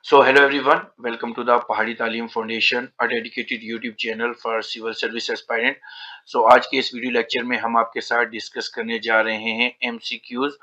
So hello everyone, welcome to the Pahadi Talim Foundation, a dedicated YouTube channel for civil service aspirant. So आज के इस video lecture में हम आपके साथ डिस्कस करने जा रहे हैं MCQs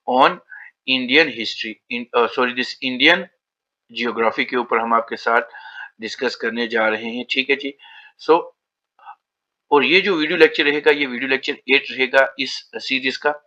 on Indian history this Indian geography के ऊपर हम आपके साथ डिस्कस करने जा रहे हैं। ठीक है जी। सो और ये जो वीडियो लेक्चर रहेगा, ये वीडियो लेक्चर 8 रहेगा इस सीरीज का।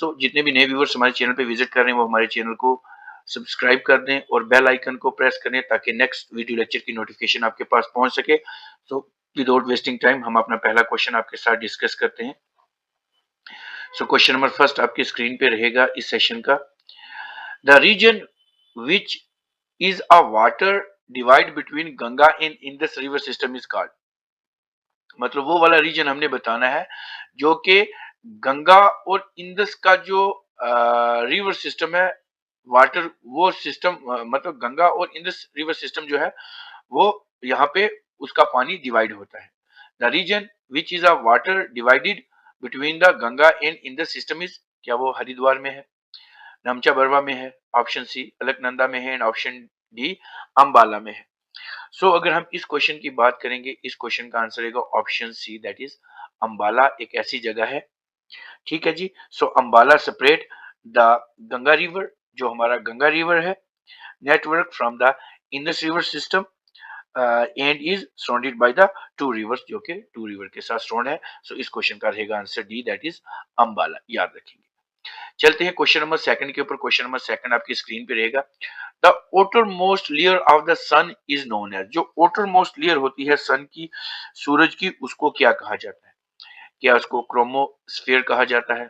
जितने भी नए व्यूवर्स हमारे चैनल पे विजिट कर रहे हैं वो हमारे चैनल को सब्सक्राइब कर दें और बेल आइकन को प्रेस करें ताकि नेक्स्ट वीडियो लेक्चर की नोटिफिकेशन आपके पास पहुंच सके। सो विदाउट वेस्टिंग टाइम हम अपना पहला क्वेश्चन आपके साथ डिस्कस करते हैं। क्वेश्चन नंबर फर्स्ट आपकी स्क्रीन पे रहेगा इस सेशन का। The region which is a water divide between Ganga and Indus river system is called. मतलब वो वाला रीजन हमने बताना है जो कि गंगा और इंडस का जो रिवर सिस्टम है, वाटर वो सिस्टम, मतलब गंगा और इंडस रिवर सिस्टम जो है वो यहाँ पे उसका पानी डिवाइड होता है। The region which is a water divided between the Ganga and Indus system is, क्या वो हरिद्वार में है, नमचा बरवा में है, ऑप्शन सी अलकनंदा में है एंड ऑप्शन डी अंबाला में है। अगर हम इस क्वेश्चन की बात करेंगे, इस क्वेश्चन का आंसर रहेगा option C, that is Ambala एक ऐसी जगह है। ठीक है जी। Ambala separate the Ganga river, जो हमारा गंगा रिवर है, network from the Indus river system and is surrounded by the two rivers, जो कि टू रिवर के साथ सराउंड है। इस क्वेश्चन का रहेगा answer D, that is Ambala, याद रखेंगे। चलते हैं क्वेश्चन नंबर सेकंड के ऊपर। क्वेश्चन नंबर सेकंड आपकी स्क्रीन पे रहेगा। The outermost layer of the sun is known as, जो outermost लेयर होती है सन की, सूरज की, उसको क्या कहा जाता है? क्या उसको क्रोमोस्फेयर कहा जाता है,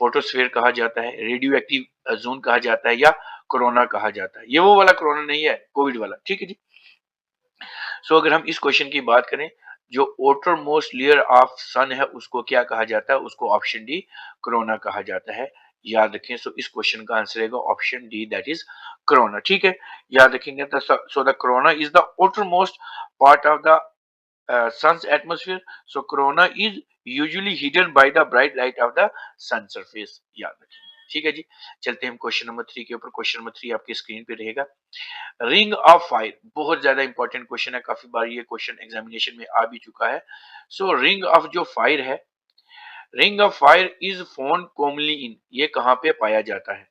फोटोस्फेयर कहा जाता है, रेडियो एक्टिव जोन कहा जाता है, या कोरोना कहा जाता है? ये वो वाला कोरोना नहीं है, कोविड वाला। ठीक है जी। अगर हम इस क्वेश्चन की बात करें, जो outer मोस्ट लेयर ऑफ सन है उसको क्या कहा जाता है? उसको ऑप्शन डी कोरोना कहा जाता है, याद रखें। इस क्वेश्चन का आंसर रहेगा option D, that is corona. ठीक है, याद रखेंगे। The corona is the outer most part of the sun's atmosphere. Corona is usually hidden by the bright light of the sun surface, याद रखें। ठीक है जी। चलते हैं हम क्वेश्चन नंबर 3 के ऊपर। क्वेश्चन नंबर 3 आपकी स्क्रीन पे रहेगा। रिंग ऑफ फायर बहुत ज्यादा इंपॉर्टेंट क्वेश्चन है, काफी बार ये क्वेश्चन एग्जामिनेशन में आ भी चुका है। रिंग ऑफ जो फायर है, ring of fire is found commonly in, ये कहाँ पे पाया जाता है?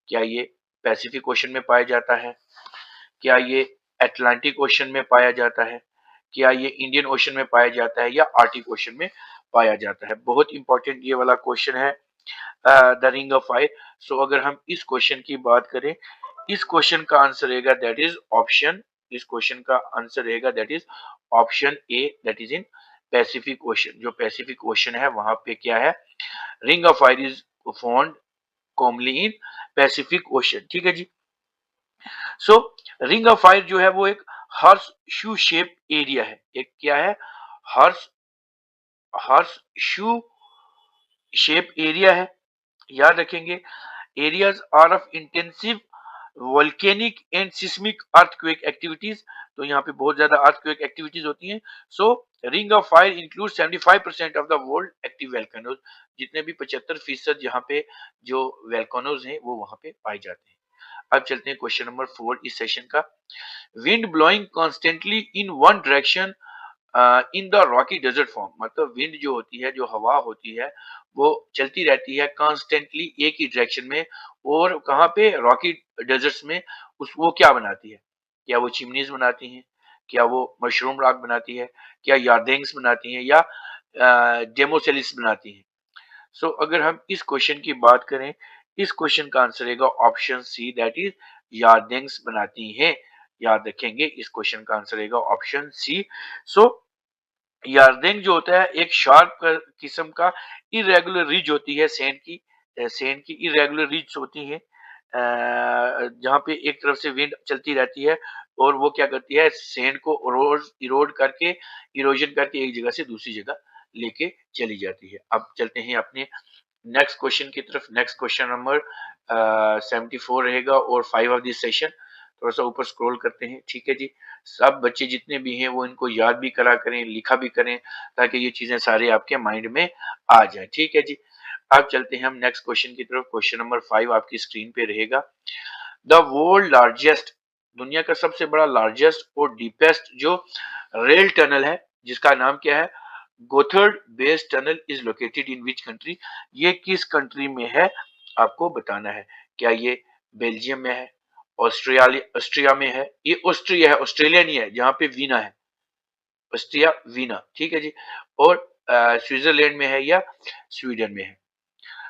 क्या ये पैसिफिक ओशन में पाया जाता है? क्या ये अटलांटिक ओशन में पाया जाता है? क्या ये इंडियन ओशन में पाया जाता है, या आर्टिक ओशन में पाया जाता है? बहुत इंपॉर्टेंट ये वाला क्वेश्चन है, द रिंग ऑफ फायर। अगर हम इस क्वेश्चन की बात करें, इस क्वेश्चन का आंसर रहेगा दैट इज ऑप्शन, इस क्वेश्चन का आंसर रहेगा that is option A, that is in Pacific ocean. जो पैसिफिक ओशन है वहां पे क्या है? Ring of fire is found commonly in Pacific ocean. ठीक है जी। रिंग ऑफ फायर जो है वो एक हॉर्स शू शेप एरिया है। एक क्या है? Horse horse shoe shape area है, याद रखेंगे। Areas are of intensive volcanic and seismic earthquake activities, तो यहाँ पे बहुत ज्यादा अर्थक्वेक एक्टिविटीज होती हैं। Ring of fire include 75% of the world active volcanoes, जितने भी 75% यहाँ पे जो वोल्केनोज हैं वो वहां पे पाए जाते हैं। अब चलते हैं क्वेश्चन नंबर 4 इस सेशन का। Wind blowing constantly in one direction in the rocky desert form, मतलब विंड जो होती है, जो हवा होती है, वो चलती रहती है कॉन्स्टेंटली एक ही डायरेक्शन में, और कहाँ पे? रॉकी डेजर्ट्स में। उस वो क्या बनाती है? क्या वो चिमनीज बनाती हैं? क्या वो मशरूम रॉक बनाती है? क्या यार्डिंग्स बनाती हैं, या डेमोसेलिस बनाती हैं? अगर हम इस क्वेश्चन की बात करें, इस क्वेश्चन का आंसर रहेगा ऑप्शन सी, दैट इज यार्डिंग्स बनाती हैं, याद रखेंगे। इस क्वेश्चन का आंसर रहेगा ऑप्शन सी। सो यार्डिंग जो होता है एक शार्प किस्म का इरेगुलर रिज होती है, सैंड की इरेगुलर रिज होती है, जहाँ पे एक तरफ से विंड चलती रहती है और वो क्या करती है? सैंड को इरोड करके, इरोजन करके एक जगह से दूसरी जगह लेके चली जाती है। अब चलते हैं अपने नेक्स्ट क्वेश्चन की तरफ। नेक्स्ट क्वेश्चन नंबर 74 रहेगा और 5 ऑफ दिस सेशन। थोड़ा सा ऊपर स्क्रॉल करते हैं। ठीक है जी। सब बच्चे जितने भी हैं वो इनको याद भी करा करें, लिखा भी करें, ताकि ये चीजें सारे आपके माइंड में आ जाए। ठीक है जी। अब चलते हैं हम नेक्स्ट क्वेश्चन की तरफ। क्वेश्चन नंबर 5 आपकी स्क्रीन पे रहेगा। द वर्ल्ड लार्जेस्ट दुनिया का सबसे बड़ा लार्जेस्ट और डीपेस्ट जो रेल टनल है, जिसका नाम क्या है, Gotthard base tunnel, is located in which country? ये किस कंट्री में है, आपको बताना है। क्या ये बेल्जियम में है, ऑस्ट्रिया में है? ये ऑस्ट्रिया है, ऑस्ट्रेलिया नहीं है, जहां पे वीना है, ऑस्ट्रिया वीना, ठीक है जी। और स्विट्जरलैंड में है या स्वीडन में है?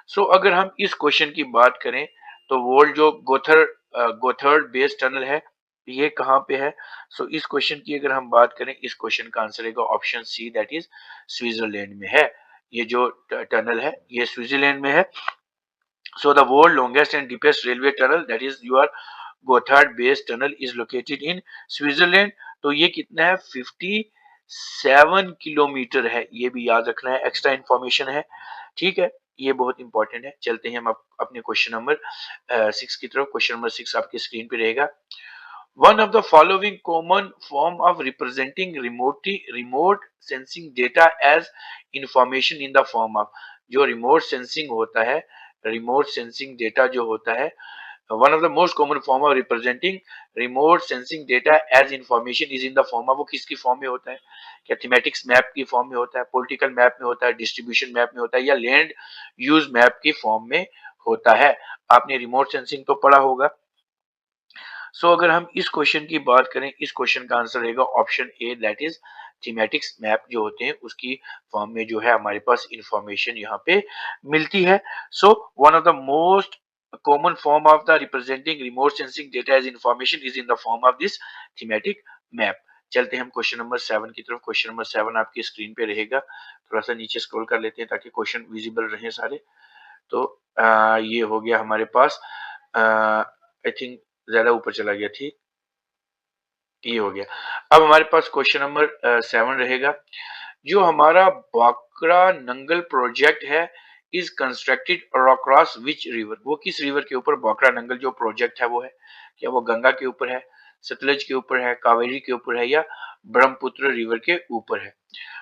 सो अगर हम इस क्वेश्चन की बात करें तो वर्ल्ड जो गोथर्ड बेस टनल है, ये कहाँ पे है? सो इस क्वेश्चन की अगर हम बात करें, इस क्वेश्चन का आंसर रहेगा option C, that is Switzerland में है। ये जो टनल है ये स्विट्जरलैंड में है। So the world longest and deepest railway tunnel, that is your Gotthard base tunnel, is located in Switzerland. तो ये कितना है, 57 किलोमीटर है, ये भी याद रखना है, एक्स्ट्रा इंफॉर्मेशन है, ठीक है, ये बहुत इंपॉर्टेंट है। चलते हैं हम अपने क्वेश्चन नंबर 6 की तरफ। क्वेश्चन नंबर 6 आपकी स्क्रीन पे रहेगा। One of the following common form of representing remote sensing data as information in the form of, जो remote sensing होता है, remote sensing data जो होता है, one of the most common form of representing remote sensing data as information is in the form of, वो किसकी form में होता है? क्या थीमेटिक्स मैप की फॉर्म में होता है, पॉलिटिकल मैप में होता है, डिस्ट्रीब्यूशन मैप में होता है, या लैंड यूज मैप की फॉर्म में होता है? आपने रिमोट सेंसिंग तो पढ़ा होगा। सो अगर हम इस क्वेश्चन की बात करें, इस क्वेश्चन का आंसर रहेगा option A, that is thematics map जो होते हैं उसकी फॉर्म में जो है हमारे पास इंफॉर्मेशन यहाँ पे मिलती है। So one of the most common form of the representing remote sensing data as information is in the form of this thematic map. चलते हैं हम क्वेश्चन नंबर 7 की तरफ। क्वेश्चन नंबर 7 आपकी स्क्रीन पे रहेगा, थोड़ा सा नीचे स्क्रॉल कर लेते हैं ताकि क्वेश्चन विजिबल रहे सारे। तो ये हो गया हमारे पास, आई थिंक ज्यादा ऊपर चला गया, ठीक, ये हो गया। अब हमारे पास क्वेश्चन नंबर 7 रहेगा। जो हमारा बाकरा नंगल प्रोजेक्ट है is constructed across which river, वो किस रिवर के ऊपर बाकरा नंगल जो प्रोजेक्ट है वो है? क्या वो गंगा के ऊपर है, सतलज के ऊपर है, कावेरी के ऊपर है, या ब्रह्मपुत्र रिवर के ऊपर है?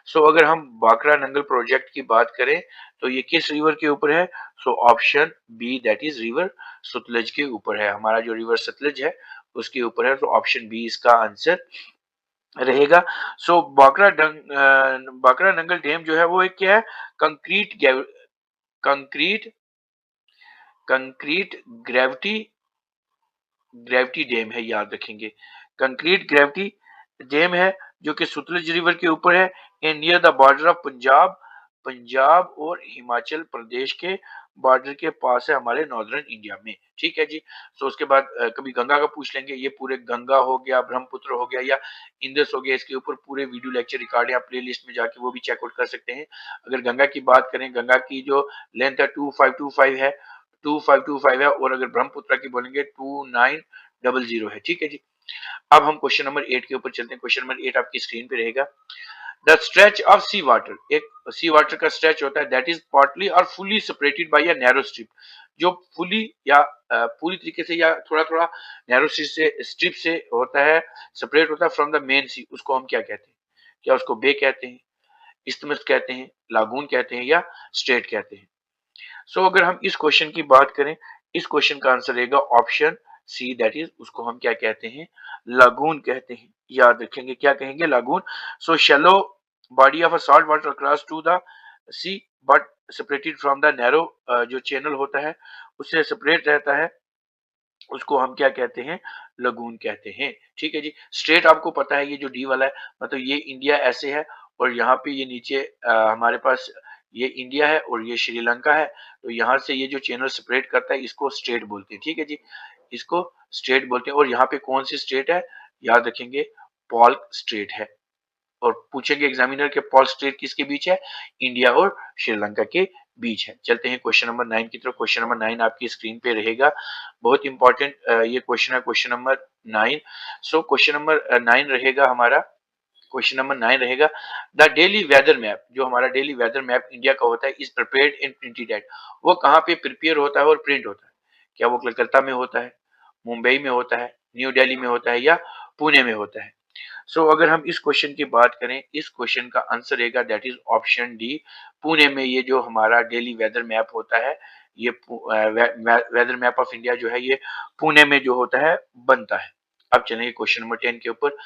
सो अगर हम बाकरा नंगल प्रोजेक्ट की बात करें तो ये किस रिवर के ऊपर है? So option B, that is river Sutlej के ऊपर है। हमारा जो रिवर सतलज है उसके ऊपर है, तो ऑप्शन बी इसका आंसर रहेगा। सो बाकरा नंगल डैम जो है वो एक क्या है, concrete concrete concrete gravity gravity dam है, याद रखेंगे, कंक्रीट ग्रेविटी डैम है जो कि सतलुज रिवर के ऊपर है, and near the border of Punjab और हिमाचल प्रदेश के बॉर्डर के पास है, हमारे नॉर्दर्न इंडिया में, ठीक है जी। तो उसके बाद कभी गंगा का पूछ लेंगे, ये पूरे गंगा हो गया, ब्रह्मपुत्र हो गया, या इंदस हो गया, इसके ऊपर पूरे वीडियो लेक्चर रिकॉर्ड है, आप प्ले लिस्ट में जाके वो भी चेकआउट कर सकते हैं। अगर गंगा की बात करें, गंगा की जो लेंथ है 2525 है, 2525 है, और अगर ब्रह्मपुत्र की बोलेंगे 2900 है, ठीक है जी। अब हम क्वेश्चन नंबर 8 के ऊपर चलते हैं। क्वेश्चन नंबर 8 आपकी स्क्रीन पे रहेगा। The stretch of sea water, एक सी वाटर का स्ट्रेच होता है, दैट इज पार्टली और fully separated by a narrow strip, जो फुली या पूरी तरीके से या थोड़ा थोड़ा नैरो स्ट्रिप से होता है, सेपरेट होता है फ्रॉम द मेन सी, उसको हम क्या कहते हैं? क्या उसको बे कहते हैं, इस्थमस कहते हैं, लागून कहते हैं, या स्ट्रेट कहते हैं? सो अगर हम इस क्वेश्चन की बात करें, इस क्वेश्चन का आंसर रहेगा ऑप्शन सी, दैट इज उसको हम क्या कहते हैं, लागून कहते हैं, याद रखेंगे, क्या कहेंगे, lagoon. So shallow body of a salt water across to the sea but separated from the narrow, जो चैनल होता है उससे सेपरेट रहता है, उसको हम क्या कहते हैं, लगून कहते हैं, ठीक है जी। स्ट्रेट आपको पता है, ये जो डी वाला है, मतलब ये इंडिया ऐसे है, और यहाँ पे ये नीचे हमारे पास ये इंडिया है और ये श्रीलंका है, तो यहाँ से ये जो चैनल सेपरेट करता है इसको स्ट्रेट बोलते हैं, ठीक है जी, इसको स्ट्रेट बोलते हैं। और यहाँ पे कौन सी स्ट्रेट है, याद रखेंगे, पॉल्क स्ट्रेट है। और पूछेंगे एग्जामिनर के पॉल स्ट्रेट किसके बीच है, इंडिया और श्रीलंका के बीच है। चलते हैं क्वेश्चन नंबर 9 की तरफ। क्वेश्चन नंबर 9 आपकी स्क्रीन पे रहेगा, बहुत इंपॉर्टेंट ये क्वेश्चन है, question number 9। So question number 9 रहेगा हमारा, क्वेश्चन नंबर 9 रहेगा, द डेली वेदर मैप, जो हमारा डेली वेदर मैप इंडिया का होता है, is prepared and printed at, वो कहाँ पे प्रिपेयर होता है और प्रिंट होता है? क्या वो कलकत्ता में होता है, मुंबई में होता है, न्यू दिल्ली में होता है, या पुणे में होता है? सो अगर हम इस क्वेश्चन की बात करें, इस क्वेश्चन का आंसर रहेगा that is option D, Pune में ये जो हमारा डेली वेदर मैप होता है, ये वेदर मैप ऑफ इंडिया जो है ये पुणे में जो होता है बनता है। अब चलेंगे क्वेश्चन नंबर 10 के ऊपर।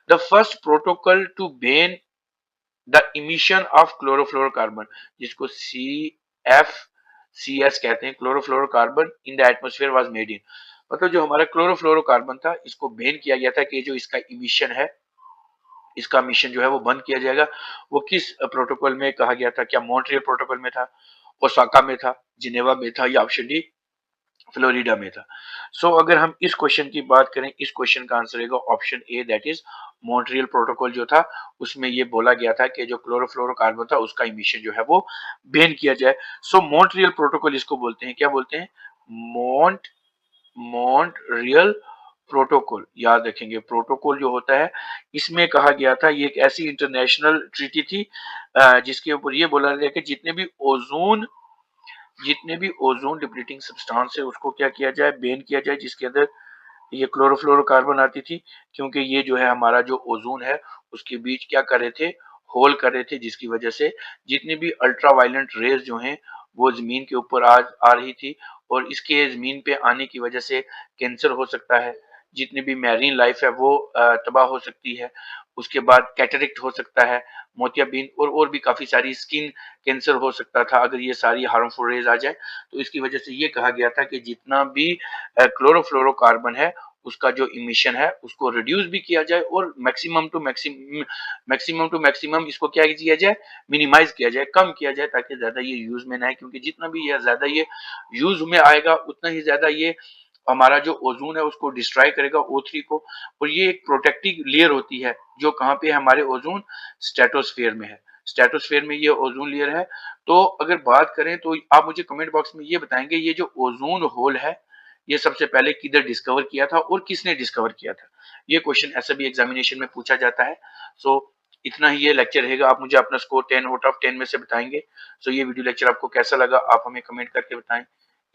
The first protocol to ban the emission of chlorofluorocarbon, जिसको CFCS कहते हैं, chlorofluorocarbon in the atmosphere was made in, मतलब जो हमारा क्लोरोफ्लोरोकार्बन था इसको बैन किया गया था कि जो इसका इमिशन है, इसका मिशन जो है वो बंद किया जाएगा। वो किस प्रोटोकॉल में कहा गया था? क्या मॉन्ट्रियल प्रोटोकॉल में था, ओसाका में था, जिनेवा में था, या ऑप्शन डी फ्लोरिडा में था? अगर हम इस क्वेश्चन की बात करें, इस क्वेश्चन का आंसर रहेगा option A, that is Montreal protocol जो था उसमें ये बोला गया था कि जो क्लोरोफ्लोरोकार्बन था उसका इमिशन जो है वो बैन किया जाए। मॉन्ट्रियल प्रोटोकॉल इसको बोलते हैं, क्या बोलते हैं? मॉन्ट मॉन्ट्रियल प्रोटोकॉल। याद रखेंगे, प्रोटोकॉल जो होता है इसमें कहा गया था, ये एक ऐसी इंटरनेशनल ट्रीटी थी जिसके ऊपर ये बोला गया कि जितने भी ओजोन डिप्लीटिंग सब्सटेंस है उसको क्या किया जाए? बैन किया जाए, जिसके अंदर ये क्लोरोफ्लोरोकार्बन आती थी, क्योंकि ये जो है हमारा जो ओजोन है उसके बीच क्या कर रहे थे? होल कर रहे थे, जिसकी वजह से जितनी भी अल्ट्रा वायलेंट रेज जो हैं वो जमीन के ऊपर आ रही थी, और इसके जमीन पे आने की वजह से कैंसर हो सकता है, जितनी भी मैरीन लाइफ है वो तबाह हो सकती है, उसके बाद कैटरेक्ट हो सकता है, मोतियाबिंद और भी काफी सारी स्किन कैंसर हो सकता था अगर ये सारी हार्मफुल रेज आ जाए। तो इसकी वजह से ये कहा गया था कि जितना भी क्लोरोफ्लोरोकार्बन है उसका जो इमिशन है उसको रिड्यूस भी किया जाए, और मैक्सिमम इसको क्या किया जाए? मिनिमाइज किया जाए, कम किया जाए, ताकि ज्यादा ये यूज में ना आए, क्योंकि जितना भी ये ज्यादा ये यूज में आएगा उतना ही ज्यादा ये हमारा जो ओजोन है उसको डिस्ट्रॉय करेगा, O3 को। और ये एक प्रोटेक्टिव लेयर होती है जो कहाँ पे हमारे ओजोन स्ट्रेटोस्फेयर में है, स्ट्रेटोस्फेयर में ये ओजोन लेयर है। तो अगर बात करें तो आप मुझे कमेंट बॉक्स में ये बताएंगे, ये जो ओजोन होल है ये सबसे पहले किधर डिस्कवर किया था और किसने डिस्कवर किया था? ये क्वेश्चन ऐसा भी एग्जामिनेशन में पूछा जाता है। सो इतना ही ये लेक्चर रहेगा, आप मुझे अपना स्कोर 10 आउट ऑफ 10 में से बताएंगे। ये वीडियो लेक्चर आपको कैसा लगा आप हमें कमेंट करके बताएं।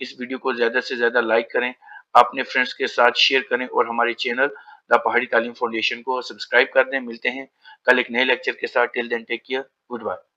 इस वीडियो को ज्यादा से ज्यादा लाइक करें, अपने फ्रेंड्स के साथ शेयर करें, और हमारे चैनल द पहाड़ी तालीम फाउंडेशन को सब्सक्राइब कर दें। मिलते हैं कल एक नए लेक्चर के साथ। Till then take care, good bye.